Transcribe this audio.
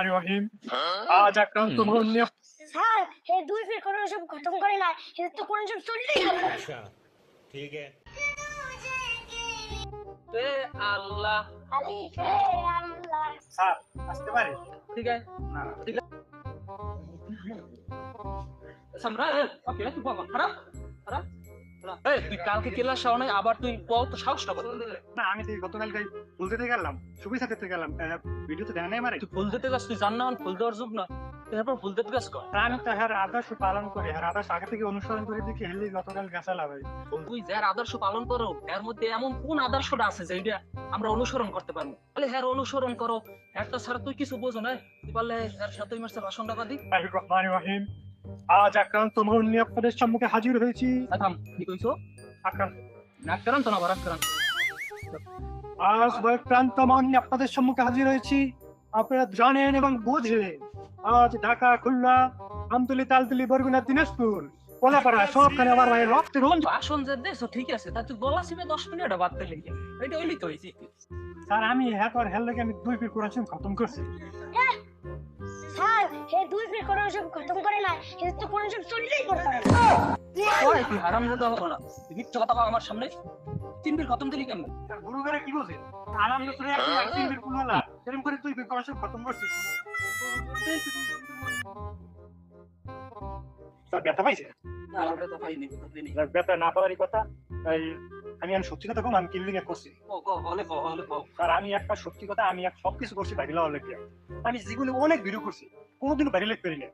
রহিম আজ আক্রান্ত মরণীয় স্যার এই দুই ফির কোনো সব খতম করে না এর তো কোনো সব চললেই না अच्छा ठीक है বে আল্লাহ আলী হে আল্লাহ স্যার আসতে পারি ঠিক আছে না সামরা ওকে তুই বাবা খারাপ খারাপ এই তুই কালকে ক্লাস আও নাই আবার তুই কত সাহসটা কর না আমি তো গতকালকে ফুল দিতে গেলাম সুবিধা দিতে গেলাম ভিডিওতে দেয় নাই মারে তুই ফুল দিতে যাস তুই জান না ফুল দেওয়ার যুগ না তারপর ফুল দিতে গাছ কর আমি তো হ্যাঁ আদর্শ পালন করি হ্যাঁ আদর্শ আগে থেকে অনুসরণ করে দেখি হেলি গতকাল গাছা লাগাই তুই যার আদর্শ পালন করো এর মধ্যে এমন কোন আদর্শটা আছে যেটা আমরা অনুসরণ করতে পারবো তাহলে হ্যাঁ অনুসরণ করো একটা ছাড়া তুই কিছু বোঝো না তুই পারলে এর সাথে মাসে ভাষণটা বাদি রহমান রহিম আজ আক্রান্ত মরণীয় আপনাদের সম্মুখে হাজির হয়েছি থাম কি কইছো আক্রান্ত নাক করান তো না বারাক করান আজ ভয়ক্রান্ত মরণীয় আপনাদের সম্মুখে হাজির হয়েছি আপনারা জানেন এবং বুঝলেন আজ ঢাকা খুলনা আমতলি তালতলি বরগুনা দিনাজপুর কোলাপাড়া সবখানে আমার ভাই রক্তের রঞ্জ ভাষণ যে দেছো ঠিক আছে তা তুই বলা ছিবে 10 মিনিট বাদ পেলে এটা হইলি তো হইছে স্যার আমি হ্যাঁ তোর হেল লেগে আমি দুই পির কোরআন খতম করছি স্যার এই দুই ফির কোনো সব খতম করে না এর তো কোনো সব চললেই না ওই তুই হারামজাদা হবো না তুই মিথ্যা কথা বল আমার সামনে 3 বিল খতম দিলি কেমন গুরু ঘরে কি বলছে আনন্দ করে একদিন পির কুলালা সেরকম করে দুই পির কোরআন খতম করছি স্যার ব্যথা পাইছে না ওটা তো পাইনি বুঝলি ব্যথা না পারারই কথা এই আমি সত্যি কথা কম আমি কিল্লিং করছি ও আর আমি একটা সত্যি কথা আমি সবকিছু করছি বাইরে লেগে আমি জীবনে অনেক ভিডিও করছি কোনোদিনও বাইরে লেগ করি না